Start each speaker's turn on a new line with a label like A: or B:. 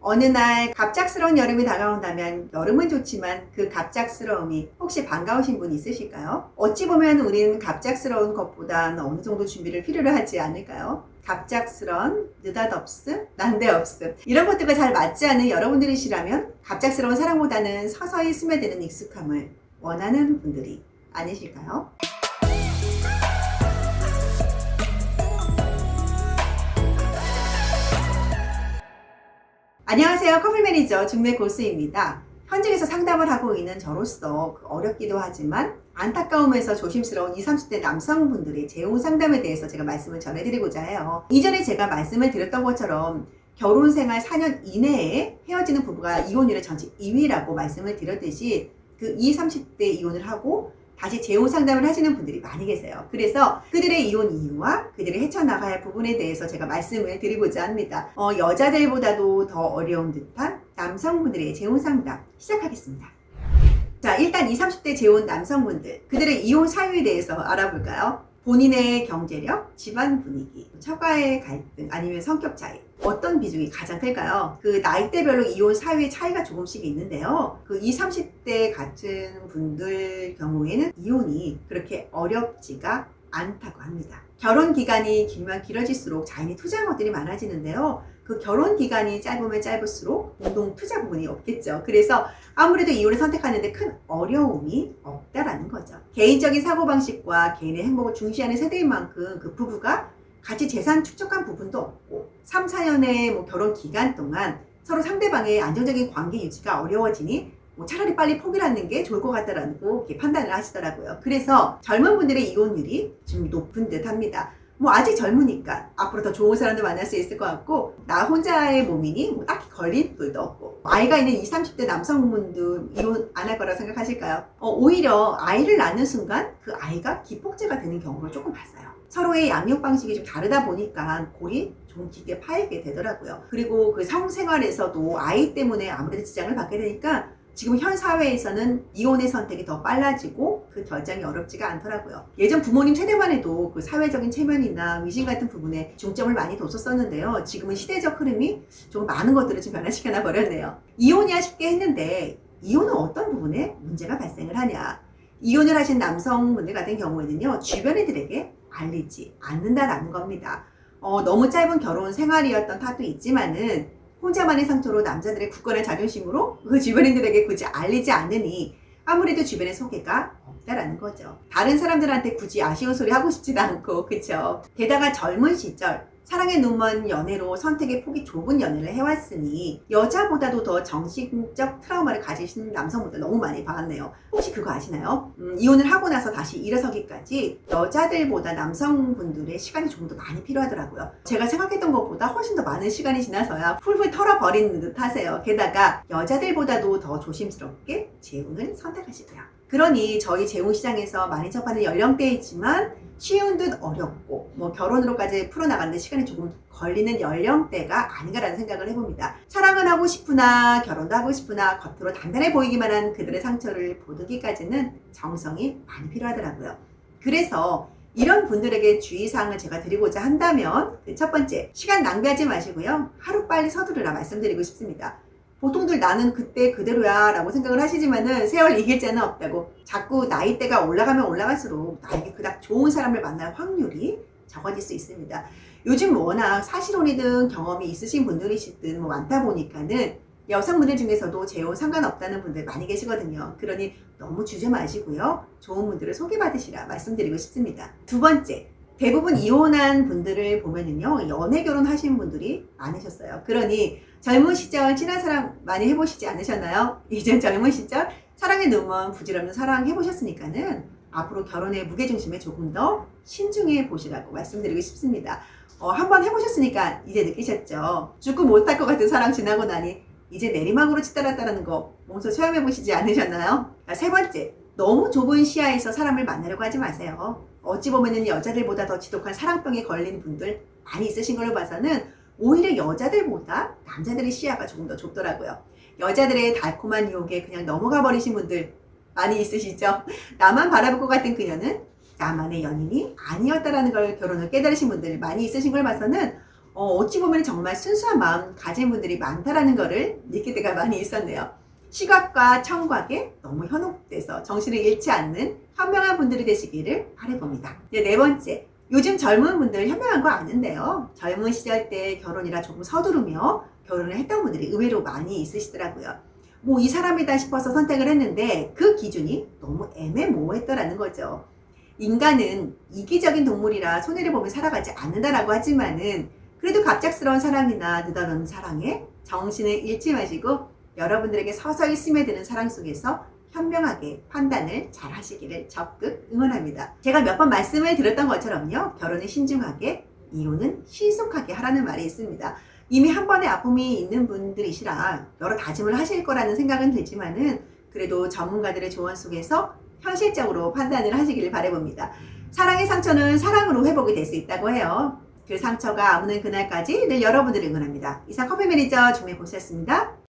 A: 어느 날 갑작스러운 여름이 다가온다면 여름은 좋지만 그 갑작스러움이 혹시 반가우신 분 있으실까요? 어찌 보면 우리는 갑작스러운 것보단 어느 정도 준비를 필요로 하지 않을까요? 갑작스런, 느닷없음, 난데없음 이런 것들과 잘 맞지 않는 여러분들이시라면 갑작스러운 사랑보다는 서서히 스며드는 익숙함을 원하는 분들이 아니실까요? 안녕하세요. 커플 매니저 중매 고수입니다. 현직에서 상담을 하고 있는 저로서 어렵기도 하지만 안타까움에서 조심스러운 20, 30대 남성분들의 재혼 상담에 대해서 제가 말씀을 전해드리고자 해요. 이전에 제가 말씀을 드렸던 것처럼 결혼 생활 4년 이내에 헤어지는 부부가 이혼율의 전직 2위라고 말씀을 드렸듯이 그 20, 30대 이혼을 하고 다시 재혼 상담을 하시는 분들이 많이 계세요. 그래서 그들의 이혼 이유와 그들이 헤쳐나가야 할 부분에 대해서 제가 말씀을 드리고자 합니다. 여자들보다도 더 어려운 듯한 남성분들의 재혼 상담 시작하겠습니다. 자, 일단 20, 30대 재혼 남성분들, 그들의 이혼 사유에 대해서 알아볼까요? 본인의 경제력, 집안 분위기, 처가의 갈등, 아니면 성격 차이. 어떤 비중이 가장 클까요? 그 나이대별로 이혼 사유의 차이가 조금씩 있는데요. 그 20, 30대 같은 분들 경우에는 이혼이 그렇게 어렵지가 않다고 합니다. 결혼 기간이 길면 길어질수록 자인이 투자한 것들이 많아지는데요. 그 결혼 기간이 짧으면 짧을수록 공동 투자 부분이 없겠죠. 그래서 아무래도 이혼을 선택하는데 큰 어려움이 없다라는 거죠. 개인적인 사고방식과 개인의 행복을 중시하는 세대인 만큼 그 부부가 같이 재산 축적한 부분도 없고 3, 4년의 결혼 기간 동안 서로 상대방의 안정적인 관계 유지가 어려워지니 차라리 빨리 포기를 하는 게 좋을 것 같다라고 판단을 하시더라고요. 그래서 젊은 분들의 이혼율이 좀 높은 듯 합니다. 아직 젊으니까 앞으로 더 좋은 사람도 만날 수 있을 것 같고 나 혼자의 몸이니 딱히 걸릴 일도 없고 아이가 있는 20, 30대 남성분도 이혼 안 할 거라고 생각하실까요? 오히려 아이를 낳는 순간 그 아이가 기폭제가 되는 경우를 조금 봤어요. 서로의 양육 방식이 좀 다르다 보니까 골이 좀 깊게 파이게 되더라고요. 그리고 그 성생활에서도 아이 때문에 아무래도 지장을 받게 되니까 지금 현 사회에서는 이혼의 선택이 더 빨라지고 그 결정이 어렵지가 않더라고요. 예전 부모님 세대만 해도 그 사회적인 체면이나 위신 같은 부분에 중점을 많이 뒀었는데요. 지금은 시대적 흐름이 좀 많은 것들을 좀 변화시켜놔 버렸네요. 이혼이야 쉽게 했는데 이혼은 어떤 부분에 문제가 발생을 하냐. 이혼을 하신 남성분들 같은 경우에는요. 주변인들에게 알리지 않는다라는 겁니다. 너무 짧은 결혼 생활이었던 탓도 있지만은 혼자만의 상처로 남자들의 굳건한 자존심으로 그 주변인들에게 굳이 알리지 않으니 아무래도 주변의 소개가 없다라는 거죠. 다른 사람들한테 굳이 아쉬운 소리 하고 싶지도 않고 그쵸. 게다가 젊은 시절 사랑의 눈먼 연애로 선택의 폭이 좁은 연애를 해왔으니 여자보다도 더 정신적 트라우마를 가지신 남성분들 너무 많이 봤네요. 혹시 그거 아시나요? 이혼을 하고 나서 다시 일어서기까지 여자들보다 남성분들의 시간이 조금 더 많이 필요하더라고요. 제가 생각했던 것보다 훨씬 더 많은 시간이 지나서야 풀풀 털어버리는 듯 하세요. 게다가 여자들보다도 더 조심스럽게 재혼을 선택하시고요. 그러니 저희 재혼 시장에서 많이 접하는 연령대이지만 쉬운 듯 어렵고 결혼으로까지 풀어나가는데 시간이 조금 걸리는 연령대가 아닌가라는 생각을 해봅니다. 사랑은 하고 싶으나 결혼도 하고 싶으나 겉으로 단단해 보이기만 한 그들의 상처를 보듬기까지는 정성이 많이 필요하더라고요. 그래서 이런 분들에게 주의사항을 제가 드리고자 한다면 첫 번째, 시간 낭비하지 마시고요. 하루빨리 서두르라 말씀드리고 싶습니다. 보통들 나는 그때 그대로야 라고 생각을 하시지만은 세월 이길 자는 없다고 자꾸 나이대가 올라가면 올라갈수록 나에게 그닥 좋은 사람을 만날 확률이 적어질 수 있습니다. 요즘 워낙 사실혼이든 경험이 있으신 분들이시든 많다 보니까는 여성분들 중에서도 재혼 상관없다는 분들 많이 계시거든요. 그러니 너무 주저 마시고요. 좋은 분들을 소개받으시라 말씀드리고 싶습니다. 두 번째, 대부분 이혼한 분들을 보면은요, 연애 결혼하신 분들이 많으셨어요. 그러니 젊은 시절 친한 사랑 많이 해보시지 않으셨나요? 이젠 젊은 시절 사랑의 눈먼 부질없는 사랑 해보셨으니까는 앞으로 결혼의 무게중심에 조금 더 신중해 보시라고 말씀드리고 싶습니다. 한번 해보셨으니까 이제 느끼셨죠? 죽고 못할 것 같은 사랑 지나고 나니 이제 내리막으로 치달았다는 거 몸소 체험해 보시지 않으셨나요? 세 번째, 너무 좁은 시야에서 사람을 만나려고 하지 마세요. 어찌 보면은 여자들보다 더 지독한 사랑병에 걸린 분들 많이 있으신 걸로 봐서는 오히려 여자들보다 남자들의 시야가 조금 더 좁더라고요. 여자들의 달콤한 유혹에 그냥 넘어가 버리신 분들 많이 있으시죠? 나만 바라볼 것 같은 그녀는 나만의 연인이 아니었다라는 걸 결혼을 깨달으신 분들 많이 있으신 걸 봐서는 어찌 보면 정말 순수한 마음 가진 분들이 많다라는 거를 느낄 때가 많이 있었네요. 시각과 청각에 너무 현혹돼서 정신을 잃지 않는 현명한 분들이 되시기를 바라봅니다. 네 번째, 요즘 젊은 분들 현명한 거 아는데요. 젊은 시절 때 결혼이라 조금 서두르며 결혼을 했던 분들이 의외로 많이 있으시더라고요. 뭐 이 사람이다 싶어서 선택을 했는데 그 기준이 너무 애매모호했더라는 거죠. 인간은 이기적인 동물이라 손해를 보며 살아가지 않는다라고 하지만은 그래도 갑작스러운 사랑이나 느닷없는 사랑에 정신을 잃지 마시고 여러분들에게 서서히 스며드는 사랑 속에서 현명하게 판단을 잘 하시기를 적극 응원합니다. 제가 몇 번 말씀을 드렸던 것처럼요. 결혼은 신중하게, 이혼은 신속하게 하라는 말이 있습니다. 이미 한 번의 아픔이 있는 분들이시라 여러 다짐을 하실 거라는 생각은 들지만은 그래도 전문가들의 조언 속에서 현실적으로 판단을 하시기를 바라봅니다. 사랑의 상처는 사랑으로 회복이 될 수 있다고 해요. 그 상처가 아무는 그날까지 늘 여러분들을 응원합니다. 이상 커피 매니저 중매 고수였습니다.